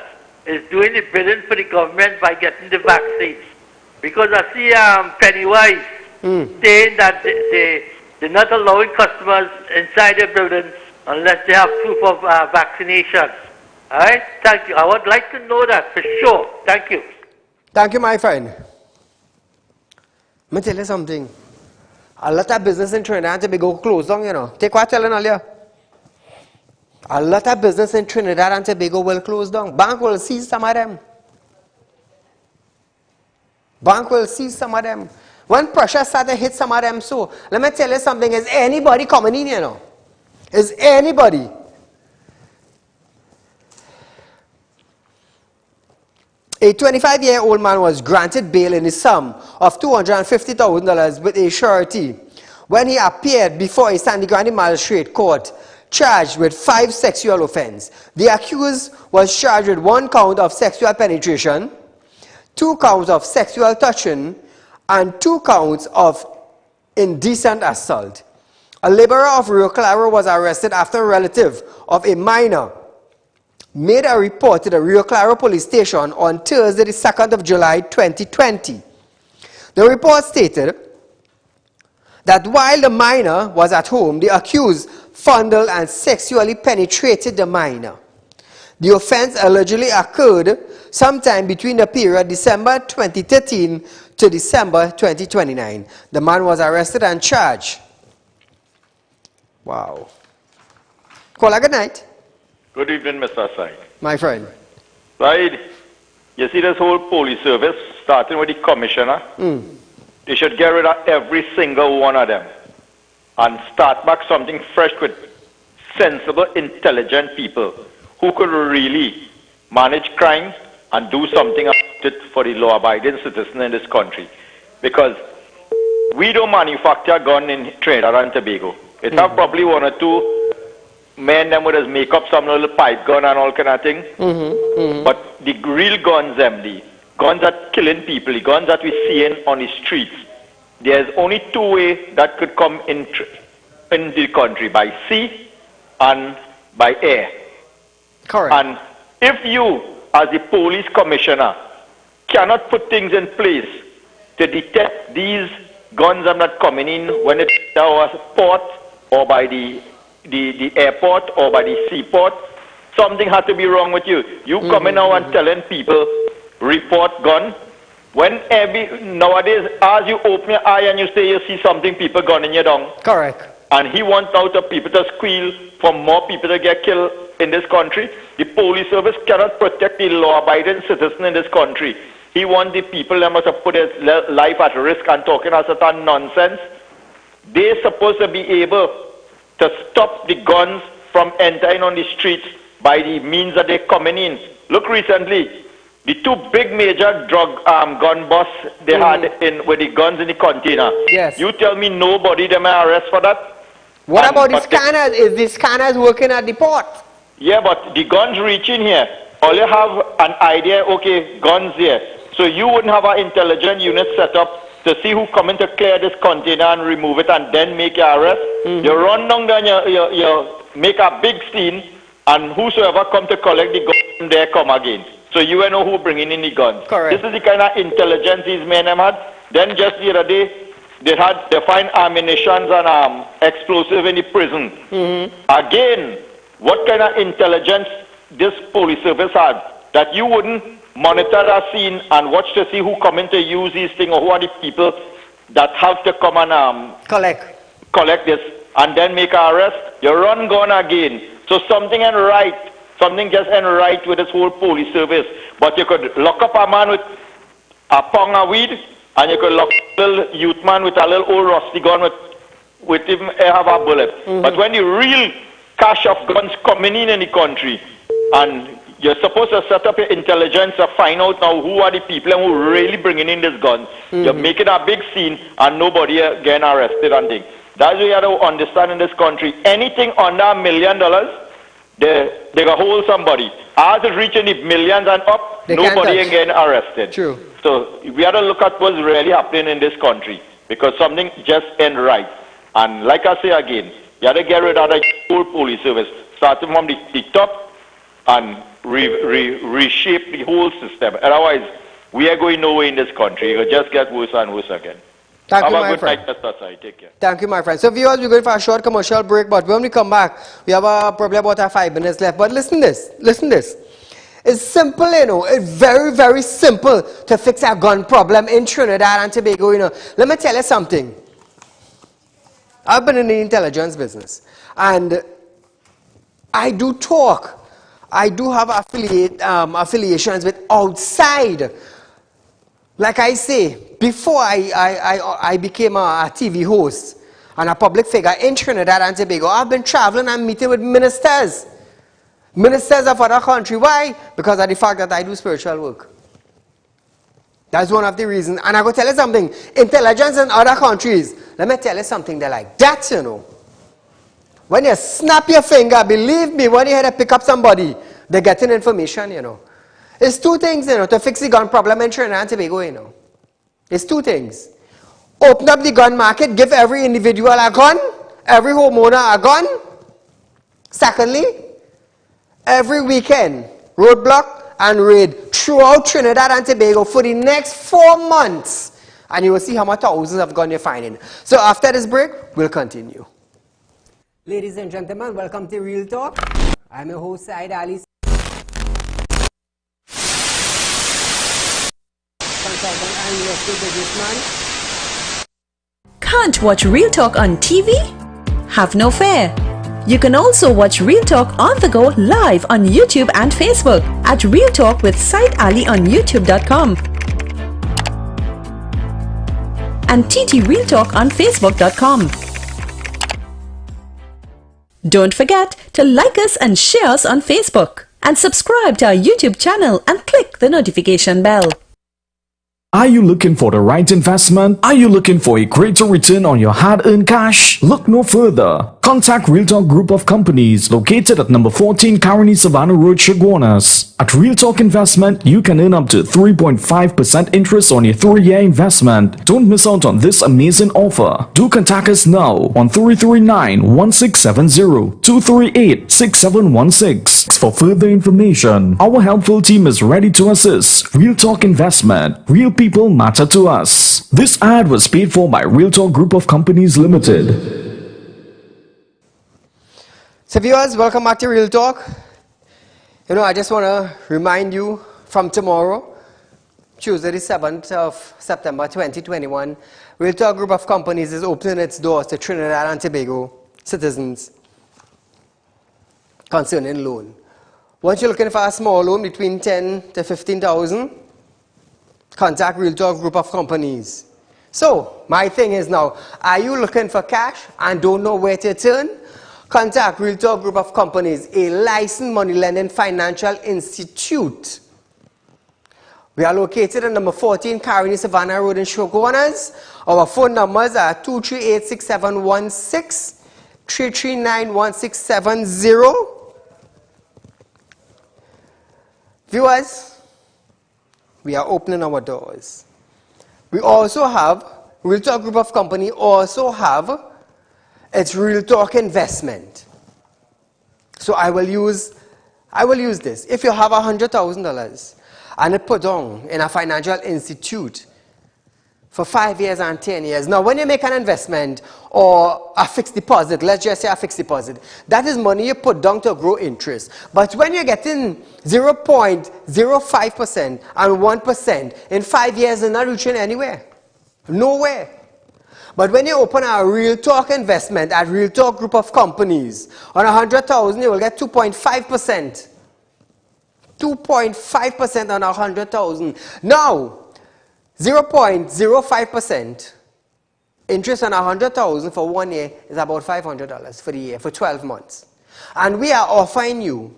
is doing the bidding for the government by getting the vaccines. Because I see Pennywise saying that they're not allowing customers inside their buildings unless they have proof of vaccination. All right? Thank you. I would like to know that for sure. Thank you. Thank you, my friend. Let me tell you something. A lot of business in Trinidad and Tobago closed down, you know. Take what I'm telling earlier. A lot of business in Trinidad and Tobago will close down. Bank will seize some of them. Bank will seize some of them. When pressure started to hit some of them, so let me tell you something. Is anybody coming in, you know? Is anybody? A 25-year-old man was granted bail in the sum of $250,000 with a surety when he appeared before a Sandy Grande Magistrate Court charged with 5 sexual offenses. The accused was charged with 1 count of sexual penetration, 2 counts of sexual touching, and 2 counts of indecent assault. A laborer of Rio Claro was arrested after a relative of a minor made a report to the Rio Claro police station on Thursday, the 2nd of July, 2020. The report stated that while the minor was at home, the accused fondled and sexually penetrated the minor. The offense allegedly occurred sometime between the period December 2013 to December 2029. The man was arrested and charged. Wow. Caller, good night. Good evening, Mr. Said. My friend. Said, you see this whole police service, starting with the commissioner, they should get rid of every single one of them and start back something fresh with sensible, intelligent people who could really manage crime and do something about it for the law-abiding citizen in this country. Because we don't manufacture gun in Trinidad and Tobago. It have probably 1 or 2 men them would just make up some little pipe gun and all kind of thing. But the real guns, the guns that killing people, the guns that we seeing on the streets, there's only 2 ways that could come in the country, by sea and by air. Correct. And if you, as the police commissioner, cannot put things in place to detect these guns are not coming in when it's our port or by the airport or by the seaport, something has to be wrong with you. You coming now and telling people, report gun, when nowadays, as you open your eye and you say you see something, people gunning you down. Correct. And he wants out of people to squeal for more people to get killed in this country. The police service cannot protect the law-abiding citizen in this country. He wants the people that must have put his life at risk and talking a certain nonsense. They're supposed to be able to stop the guns from entering on the streets by the means that they're coming in. Look recently, the 2 big major drug gun busts they had with the guns in the container. Yes. You tell me nobody them arrest for that? What about the scanners? Is the scanners working at the port? Yeah, but the guns reaching here. All you have an idea, okay, guns here. So you wouldn't have an intelligent unit set up to see who come in to clear this container and remove it and then make your arrest. You run down there and you make a big scene, and whosoever come to collect the gun, there come again. So you will know who bringing in the guns. Correct. This is the kind of intelligence these men have had. Then just the other day, they find ammunition and explosive in the prison. Again, what kind of intelligence this police service had that you wouldn't monitor a scene and watch to see who come in to use these things, or who are the people that have to come and collect this and then make an arrest. You run gun again. So something ain't right. Something just ain't right with this whole police service. But you could lock up a man with a pound of weed, and you could lock up a little youth man with a little old rusty gun with him have a bullet. But when the real cache of guns coming in the country. And you're supposed to set up your intelligence to find out now who are the people who are really bringing in these guns. You're making a big scene and nobody getting arrested and things. That's what you have to understand in this country. Anything under $1 million, they can hold somebody. As it's reaching the millions and up, nobody ain't getting arrested. True. So we have to look at what's really happening in this country because something just ain't right. And like I say again, you have to get rid of the whole police service, starting from the top and reshape the whole system. Otherwise, we are going nowhere in this country. It will just get worse and worse again. Thank you, Have my a good friend. night, Mr. Sai. Take care. Thank you, my friend. So, viewers, we're going for a short commercial break, but when we come back, we have probably about 5 minutes left. But listen this. It's simple, you know. It's very, very simple to fix our gun problem in Trinidad and Tobago, you know. Let me tell you something. I've been in the intelligence business, and I do talk. I do have affiliations with outside. Like I say, before I became a TV host and a public figure in Trinidad and Tobago, I've been traveling and meeting with ministers of other countries. Why? Because of the fact that I do spiritual work. That's one of the reasons. And I go tell you something, intelligence in other countries, let me tell you something, they're like that, you know. When you snap your finger, believe me, when you had to pick up somebody, they're getting information, you know. It's two things, you know, to fix the gun problem in Trinidad and Tobago, you know. It's two things. Open up the gun market, give every individual a gun, every homeowner a gun. Secondly, every weekend, roadblock and raid throughout Trinidad and Tobago for the next 4 months. And you will see how much thousands of guns you're finding. So after this break, we'll continue. Ladies and gentlemen, welcome to Real Talk. I'm your host, Saieed Ali. Consultant and real businessman. Can't watch Real Talk on TV? Have no fear. You can also watch Real Talk on the go live on YouTube and Facebook at Real Talk with Saieed Ali on YouTube.com and TT Real Talk on Facebook.com. Don't forget to like us and share us on Facebook and subscribe to our YouTube channel and click the notification bell. Are you looking for the right investment? Are you looking for a greater return on your hard-earned cash? Look no further. Contact Real Talk Group of Companies located at number 14 Caroni Savannah Road, Chaguanas. At Real Talk Investment, you can earn up to 3.5% interest on your 3-year investment. Don't miss out on this amazing offer. Do contact us now on 339-1670, 238-6716. For further information, our helpful team is ready to assist. Real Talk Investment. Real people matter to us. This ad was paid for by Real Talk Group of Companies Limited. So viewers, welcome back to Real Talk. You know, I just want to remind you from tomorrow, Tuesday the 7th of September 2021, Real Talk Group of Companies is opening its doors to Trinidad and Tobago citizens concerning loan. Once you're looking for a small loan between 10 to 15,000, contact Real Talk Group of Companies. So, my thing is now, are you looking for cash and don't know where to turn? Contact Real Talk Group of Companies, a licensed money lending financial institute. We are located at number 14 Caroni Savannah Road in Chaguanas. Our phone numbers are 238-6716, 339-1670. Viewers, we are opening our doors. We also have, Real Talk Group of Company also have its Real Talk Investment. So I will use this. If you have $100,000 and it put on in a financial institute for 5 years and 10 years. Now, when you make an investment or a fixed deposit, let's just say a fixed deposit, that is money you put down to grow interest. But when you're getting 0.05% and 1% in 5 years, you're not reaching anywhere. Nowhere. But when you open a Real Talk Investment at Real Talk Group of Companies, on 100,000 you will get 2.5%. 2.5% on 100,000. Now, 0.05% interest on 100,000 for 1 year is about $500 for the year, for 12 months. And we are offering you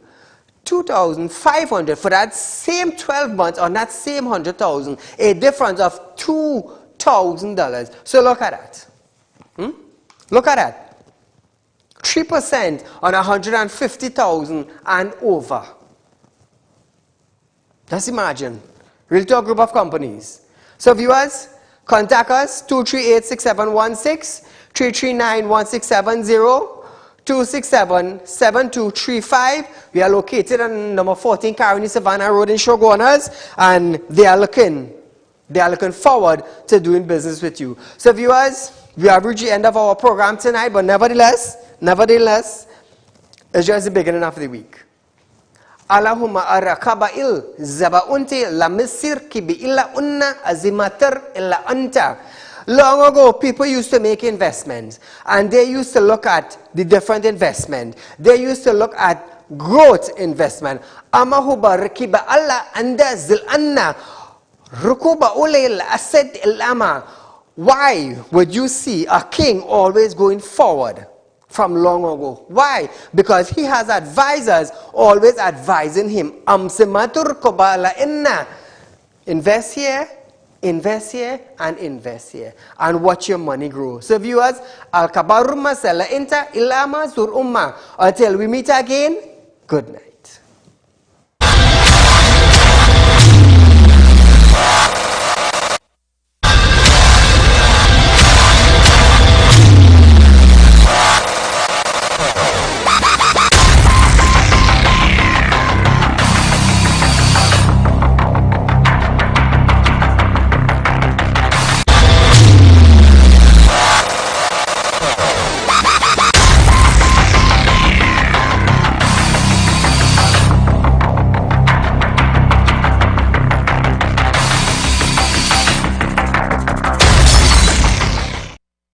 2,500 for that same 12 months on that same 100,000, a difference of $2,000. So look at that. Look at that. 3% on 150,000 and over. Just imagine. Real Talk Group of Companies. So viewers, contact us 238-6716, 339-1670, 267-7235. We are located on number 14 Caroni Savannah Road in Shogunas, and they are looking forward to doing business with you. So viewers, we have reached the end of our program tonight, but nevertheless, it's just the beginning of the week. Allahumma arakaba'il zaba'unti la misir kibi illa unna azimatar illa anta. Long ago, people used to make investments, and they used to look at the different investment. They used to look at growth investment. Amahuba rakiba Allah anda zil anna rukuba ulil asad ilama. Why would you see a king always going forward from long ago? Why? Because he has advisors always advising him. Amsimatur kobala inna. Invest here, invest here, and invest here, and watch your money grow. So viewers, al kabarumma sala inta ilama sur umma. Until we meet again, good night.